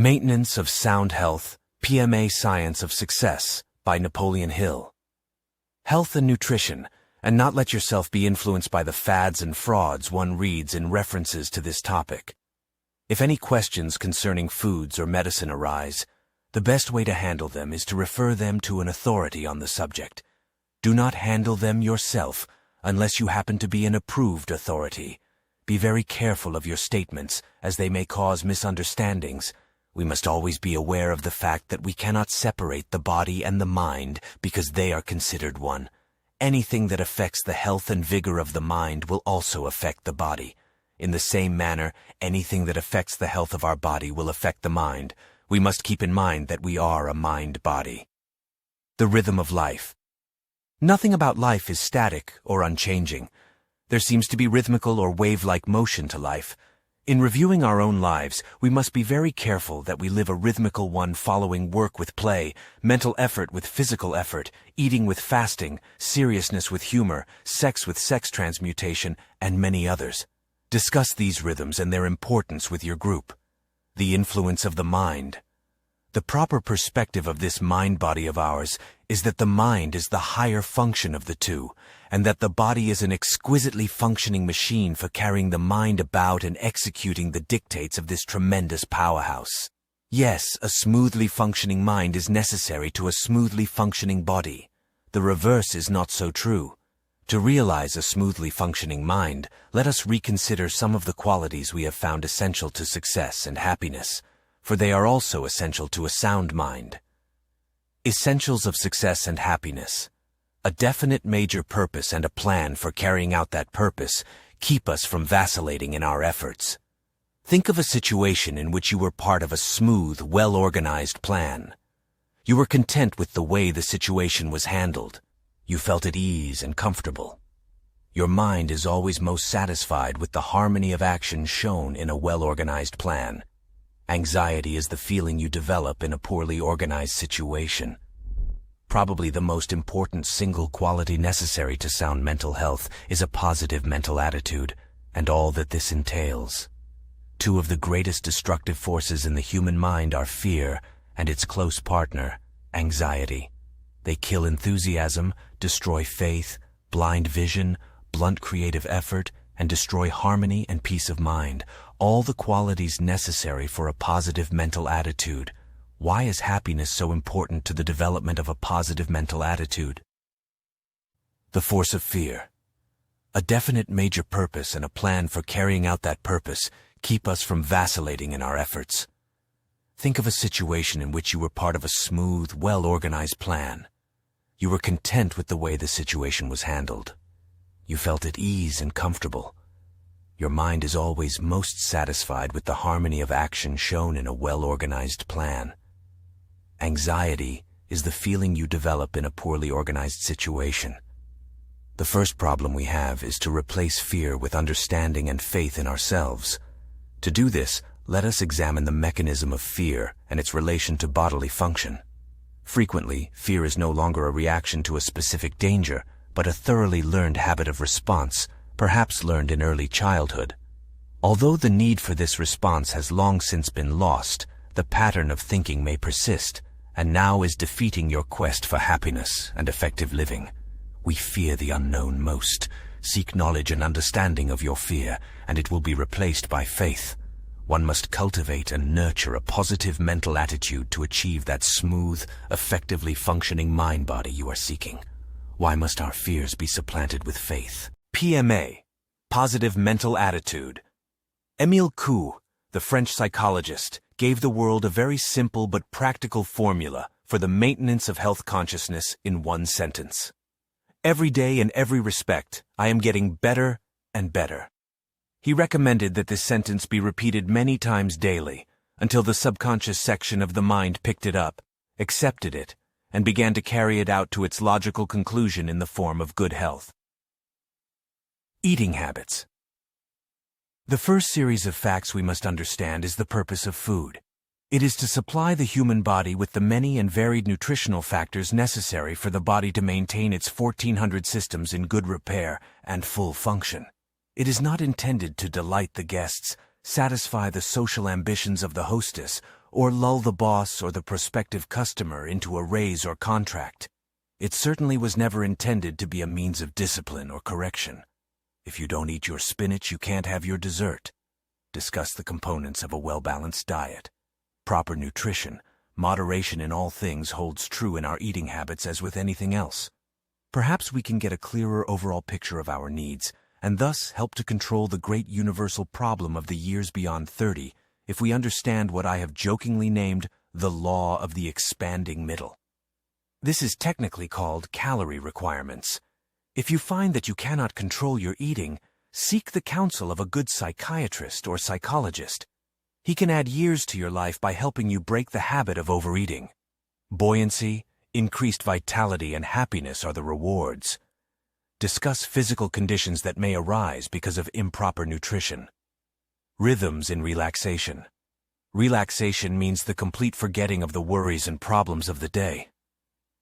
Maintenance of Sound Health, PMA-Science of Success by Napoleon Hill. Health and nutrition, and not let yourself be influenced by the fads and frauds one reads in references to this topic. If any questions concerning foods or medicine arise, the best way to handle them is to refer them to an authority on the subject. Do not handle them yourself unless you happen to be an approved authority. Be very careful of your statements, as they may cause misunderstandings. We must always be aware of the fact that we cannot separate the body and the mind because they are considered one. Anything that affects the health and vigor of the mind will also affect the body. In the same manner, anything that affects the health of our body will affect the mind. We must keep in mind that we are a mind-body. The rhythm of life. Nothing about life is static or unchanging. There seems to be rhythmical or wave-like motion to life. In reviewing our own lives, we must be very careful that we live a rhythmical one, following work with play, mental effort with physical effort, eating with fasting, seriousness with humor, sex with sex transmutation, and many others. Discuss these rhythms and their importance with your group. The influence of the mind. The proper perspective of this mind-body of ours is that the mind is the higher function of the two, and that the body is an exquisitely functioning machine for carrying the mind about and executing the dictates of this tremendous powerhouse. Yes, a smoothly functioning mind is necessary to a smoothly functioning body. The reverse is not so true. To realize a smoothly functioning mind, let us reconsider some of the qualities we have found essential to success and happiness, for they are also essential to a sound mind. Essentials of success and happiness. A definite major purpose and a plan for carrying out that purpose keep us from vacillating in our efforts. Think of a situation in which you were part of a smooth, well-organized plan. You were content with the way the situation was handled. You felt at ease and comfortable. Your mind is always most satisfied with the harmony of action shown in a well-organized plan. Anxiety is the feeling you develop in a poorly organized situation. Probably the most important single quality necessary to sound mental health is a positive mental attitude, and all that this entails. Two of the greatest destructive forces in the human mind are fear and its close partner, anxiety. They kill enthusiasm, destroy faith, blind vision, blunt creative effort, and destroy harmony and peace of mind, all the qualities necessary for a positive mental attitude. Why is happiness so important to the development of a positive mental attitude? The force of fear. A definite major purpose and a plan for carrying out that purpose keep us from vacillating in our efforts. Think of a situation in which you were part of a smooth, well-organized plan. You were content with the way the situation was handled. You felt at ease and comfortable. Your mind is always most satisfied with the harmony of action shown in a well-organized plan. Anxiety is the feeling you develop in a poorly organized situation. The first problem we have is to replace fear with understanding and faith in ourselves. To do this, let us examine the mechanism of fear and its relation to bodily function. Frequently, fear is no longer a reaction to a specific danger, but a thoroughly learned habit of response, perhaps learned in early childhood. Although the need for this response has long since been lost, the pattern of thinking may persist, and now is defeating your quest for happiness and effective living. We fear the unknown most. Seek knowledge and understanding of your fear, and it will be replaced by faith. One must cultivate and nurture a positive mental attitude to achieve that smooth, effectively functioning mind-body you are seeking. Why must our fears be supplanted with faith? PMA, Positive Mental Attitude. Émile Coué, the French psychologist, gave the world a very simple but practical formula for the maintenance of health consciousness in one sentence. Every day in every respect, I am getting better and better. He recommended that this sentence be repeated many times daily until the subconscious section of the mind picked it up, accepted it, and began to carry it out to its logical conclusion in the form of good health. Eating habits. The first series of facts we must understand is the purpose of food. It is to supply the human body with the many and varied nutritional factors necessary for the body to maintain its 1,400 systems in good repair and full function. It is not intended to delight the guests, satisfy the social ambitions of the hostess, or lull the boss or the prospective customer into a raise or contract. It certainly was never intended to be a means of discipline or correction. If you don't eat your spinach, you can't have your dessert. Discuss the components of a well-balanced diet. Proper nutrition, moderation in all things holds true in our eating habits as with anything else. Perhaps we can get a clearer overall picture of our needs, and thus help to control the great universal problem of the years beyond 30, if we understand what I have jokingly named the law of the expanding middle. This is technically called calorie requirements. If you find that you cannot control your eating, seek the counsel of a good psychiatrist or psychologist. He can add years to your life by helping you break the habit of overeating. Buoyancy, increased vitality, and happiness are the rewards. Discuss physical conditions that may arise because of improper nutrition. Rhythms in relaxation. Relaxation means the complete forgetting of the worries and problems of the day.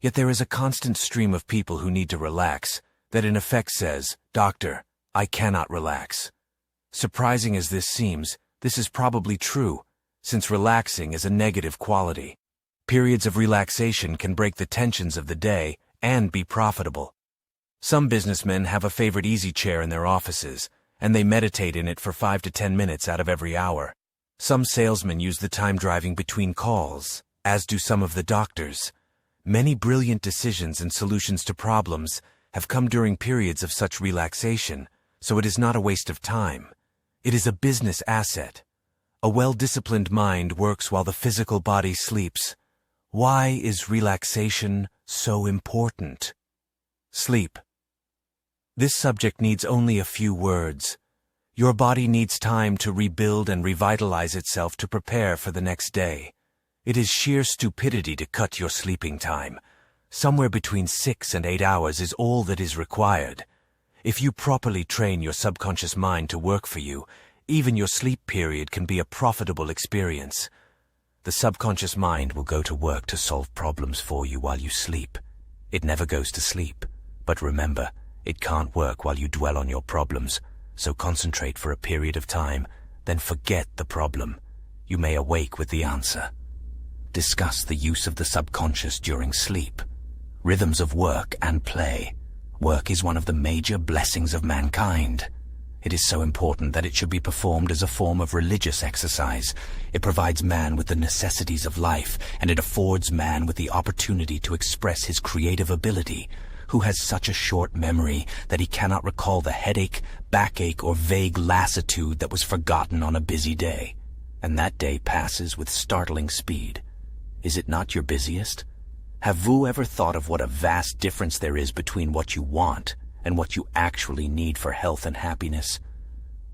Yet there is a constant stream of people who need to relax that in effect says, "Doctor, I cannot relax." Surprising as this seems, this is probably true, since relaxing is a negative quality. Periods of relaxation can break the tensions of the day and be profitable. Some businessmen have a favorite easy chair in their offices, and they meditate in it for 5 to 10 minutes out of every hour. Some salesmen use the time driving between calls, as do some of the doctors. Many brilliant decisions and solutions to problems have come during periods of such relaxation, so it is not a waste of time. It is a business asset. A well-disciplined mind works while the physical body sleeps. Why is relaxation so important? Sleep. This subject needs only a few words. Your body needs time to rebuild and revitalize itself to prepare for the next day. It is sheer stupidity to cut your sleeping time. Somewhere between 6 and 8 hours is all that is required. If you properly train your subconscious mind to work for you, even your sleep period can be a profitable experience. The subconscious mind will go to work to solve problems for you while you sleep. It never goes to sleep. But remember, it can't work while you dwell on your problems, so concentrate for a period of time, then forget the problem. You may awake with the answer. Discuss the use of the subconscious during sleep. Rhythms of work and play. Work is one of the major blessings of mankind. It is so important that it should be performed as a form of religious exercise. It provides man with the necessities of life, and it affords man with the opportunity to express his creative ability. Who has such a short memory that he cannot recall the headache, backache, or vague lassitude that was forgotten on a busy day? And that day passes with startling speed. Is it not your busiest? Have you ever thought of what a vast difference there is between what you want and what you actually need for health and happiness?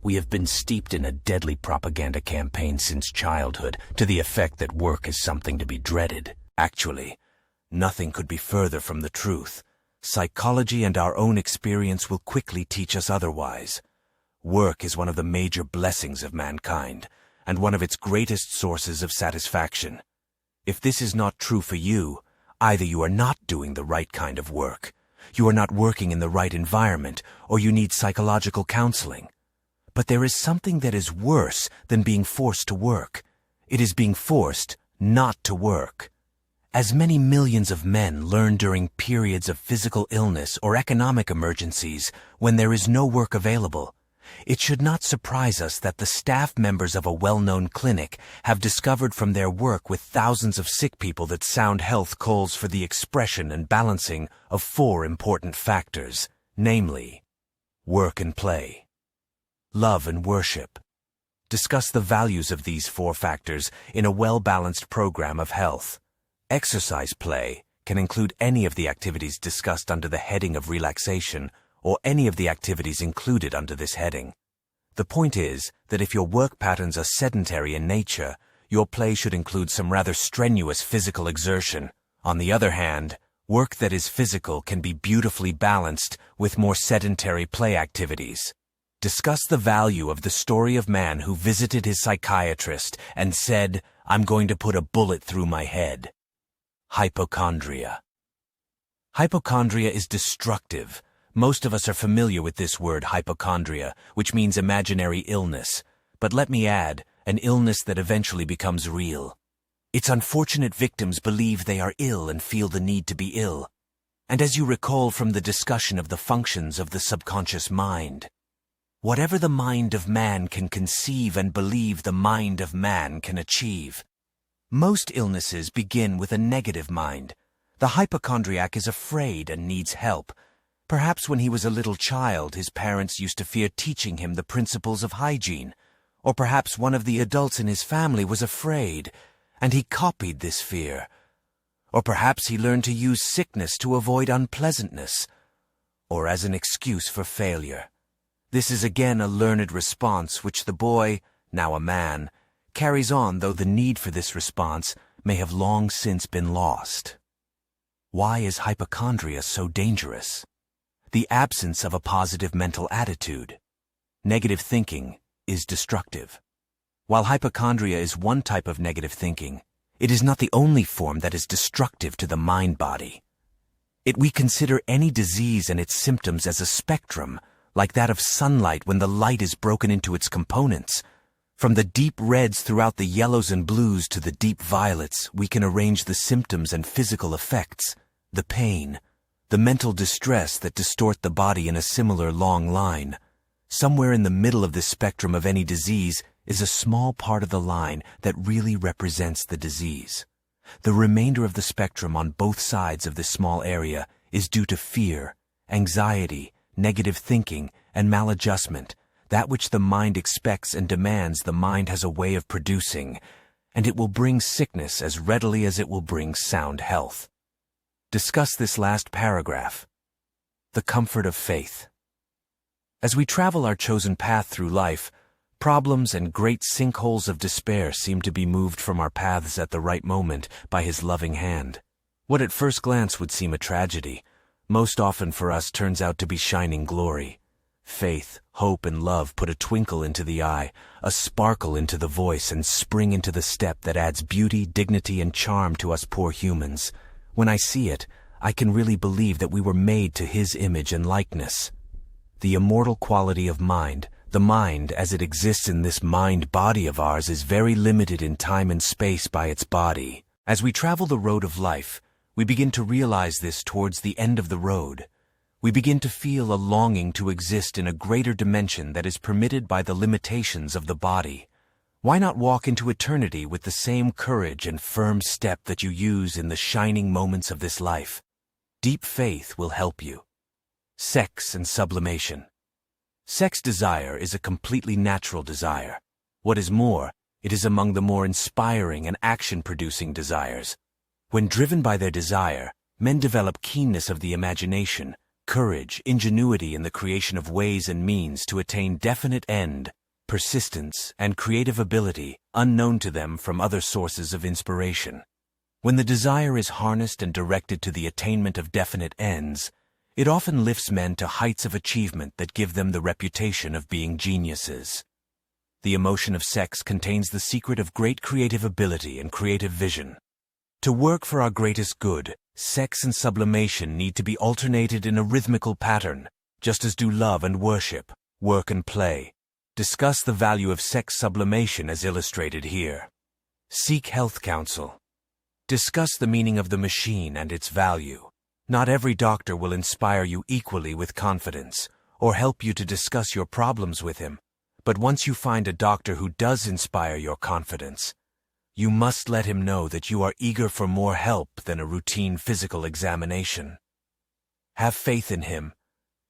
We have been steeped in a deadly propaganda campaign since childhood to the effect that work is something to be dreaded. Actually, nothing could be further from the truth. Psychology and our own experience will quickly teach us otherwise. Work is one of the major blessings of mankind, and one of its greatest sources of satisfaction. If this is not true for you, either you are not doing the right kind of work, you are not working in the right environment, or you need psychological counseling. But there is something that is worse than being forced to work. It is being forced not to work. As many millions of men learn during periods of physical illness or economic emergencies when there is no work available, it should not surprise us that the staff members of a well-known clinic have discovered from their work with thousands of sick people that sound health calls for the expression and balancing of 4 important factors, namely, work and play, love and worship. Discuss the values of these 4 factors in a well-balanced program of health. Exercise play can include any of the activities discussed under the heading of relaxation or any of the activities included under this heading. The point is that if your work patterns are sedentary in nature, your play should include some rather strenuous physical exertion. On the other hand, work that is physical can be beautifully balanced with more sedentary play activities. Discuss the value of the story of man who visited his psychiatrist and said, "I'm going to put a bullet through my head." Hypochondria. Hypochondria is destructive. Most of us are familiar with this word hypochondria, which means imaginary illness. But let me add, an illness that eventually becomes real. Its unfortunate victims believe they are ill and feel the need to be ill. And as you recall from the discussion of the functions of the subconscious mind, whatever the mind of man can conceive and believe, the mind of man can achieve. Most illnesses begin with a negative mind. The hypochondriac is afraid and needs help. Perhaps when he was a little child, his parents used to fear teaching him the principles of hygiene. Or perhaps one of the adults in his family was afraid, and he copied this fear. Or perhaps he learned to use sickness to avoid unpleasantness, or as an excuse for failure. This is again a learned response which the boy, now a man, carries on, though the need for this response may have long since been lost. Why is hypochondria so dangerous? The absence of a positive mental attitude. Negative thinking is destructive. While hypochondria is one type of negative thinking, it is not the only form that is destructive to the mind-body. We consider any disease and its symptoms as a spectrum, like that of sunlight when the light is broken into its components. From the deep reds throughout the yellows and blues to the deep violets, we can arrange the symptoms and physical effects, the pain, the mental distress that distort the body in a similar long line. Somewhere in the middle of this spectrum of any disease is a small part of the line that really represents the disease. The remainder of the spectrum on both sides of this small area is due to fear, anxiety, negative thinking, and maladjustment. That which the mind expects and demands, the mind has a way of producing, and it will bring sickness as readily as it will bring sound health. Discuss this last paragraph. The comfort of faith. As we travel our chosen path through life, problems and great sinkholes of despair seem to be moved from our paths at the right moment by His loving hand. What at first glance would seem a tragedy, most often for us turns out to be shining glory. Faith, hope, and love put a twinkle into the eye, a sparkle into the voice, and spring into the step that adds beauty, dignity, and charm to us poor humans. When I see it, I can really believe that we were made to His image and likeness. The immortal quality of mind, the mind as it exists in this mind-body of ours, is very limited in time and space by its body. As we travel the road of life, we begin to realize this towards the end of the road. We begin to feel a longing to exist in a greater dimension that is permitted by the limitations of the body. Why not walk into eternity with the same courage and firm step that you use in the shining moments of this life? Deep faith will help you. Sex and sublimation. Sex desire is a completely natural desire. What is more, it is among the more inspiring and action-producing desires. When driven by their desire, men develop keenness of the imagination, courage, ingenuity in the creation of ways and means to attain definite end, persistence, and creative ability unknown to them from other sources of inspiration. When the desire is harnessed and directed to the attainment of definite ends, it often lifts men to heights of achievement that give them the reputation of being geniuses. The emotion of sex contains the secret of great creative ability and creative vision. To work for our greatest good, sex and sublimation need to be alternated in a rhythmical pattern, just as do love and worship, work and play. Discuss the value of sex sublimation as illustrated here. Seek health counsel. Discuss the meaning of the machine and its value. Not every doctor will inspire you equally with confidence or help you to discuss your problems with him, but once you find a doctor who does inspire your confidence, you must let him know that you are eager for more help than a routine physical examination. Have faith in him,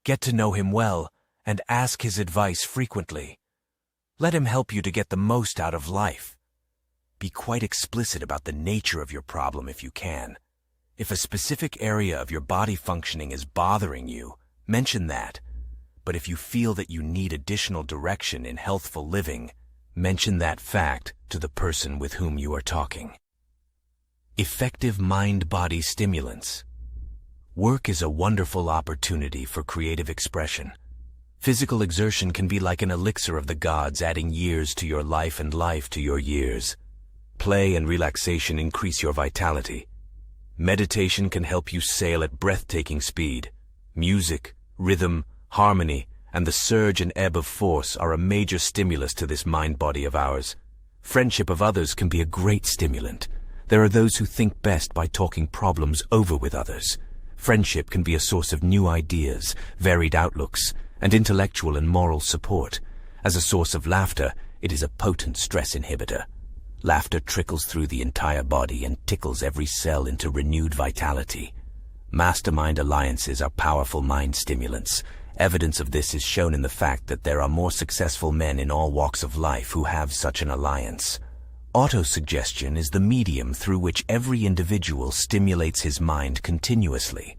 get to know him well, and ask his advice frequently. Let him help you to get the most out of life. Be quite explicit about the nature of your problem if you can. If a specific area of your body functioning is bothering you, mention that. But if you feel that you need additional direction in healthful living, mention that fact to the person with whom you are talking. Effective mind-body stimulants. Work is a wonderful opportunity for creative expression. Physical exertion can be like an elixir of the gods, adding years to your life and life to your years. Play and relaxation increase your vitality. Meditation can help you sail at breathtaking speed. Music, rhythm, harmony, and the surge and ebb of force are a major stimulus to this mind-body of ours. Friendship of others can be a great stimulant. There are those who think best by talking problems over with others. Friendship can be a source of new ideas, varied outlooks, and intellectual and moral support. As a source of laughter, it is a potent stress inhibitor. Laughter trickles through the entire body and tickles every cell into renewed vitality. Mastermind alliances are powerful mind stimulants. Evidence of this is shown in the fact that there are more successful men in all walks of life who have such an alliance. Autosuggestion is the medium through which every individual stimulates his mind continuously.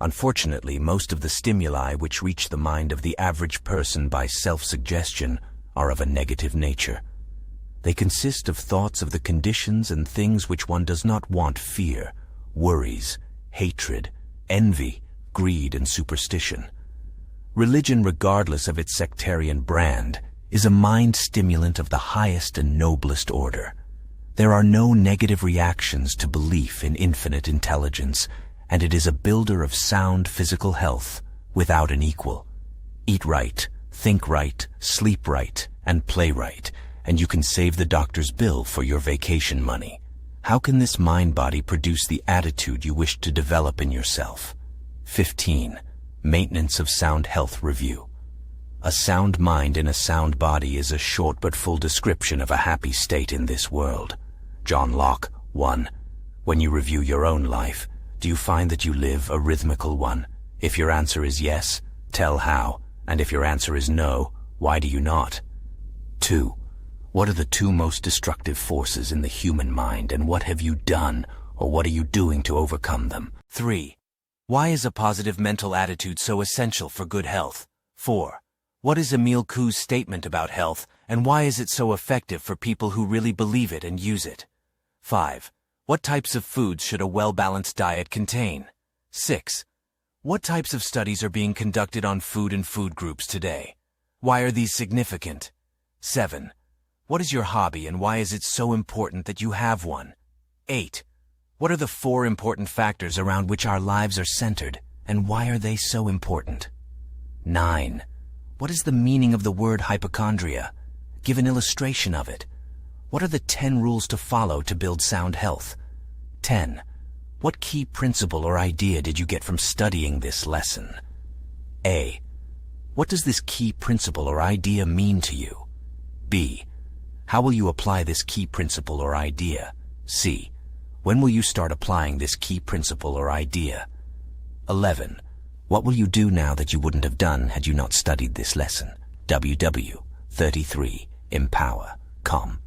Unfortunately, most of the stimuli which reach the mind of the average person by self-suggestion are of a negative nature. They consist of thoughts of the conditions and things which one does not want: fear, worries, hatred, envy, greed, and superstition. Religion, regardless of its sectarian brand, is a mind stimulant of the highest and noblest order. There are no negative reactions to belief in infinite intelligence, and it is a builder of sound physical health without an equal. Eat right, think right, sleep right, and play right, and you can save the doctor's bill for your vacation money. How can this mind-body produce the attitude you wish to develop in yourself? 15. Maintenance of sound health review. A sound mind in a sound body is a short but full description of a happy state in this world. John Locke. 1. When you review your own life, do you find that you live a rhythmical one? If your answer is yes, tell how, and if your answer is no, why do you not? 2. What are the two most destructive forces in the human mind, and what have you done, or what are you doing to overcome them? 3. Why is a positive mental attitude so essential for good health? 4. What is Emile Coué's statement about health, and why is it so effective for people who really believe it and use it? 5. What types of foods should a well-balanced diet contain? 6. What types of studies are being conducted on food and food groups today? Why are these significant? 7. What is your hobby and why is it so important that you have one? 8. What are the 4 important factors around which our lives are centered, and why are they so important? 9. What is the meaning of the word hypochondria? Give an illustration of it. What are the 10 rules to follow to build sound health? 10. What key principle or idea did you get from studying this lesson? A. What does this key principle or idea mean to you? B. How will you apply this key principle or idea? C. When will you start applying this key principle or idea? 11. What will you do now that you wouldn't have done had you not studied this lesson? WW 33 Empower. Com.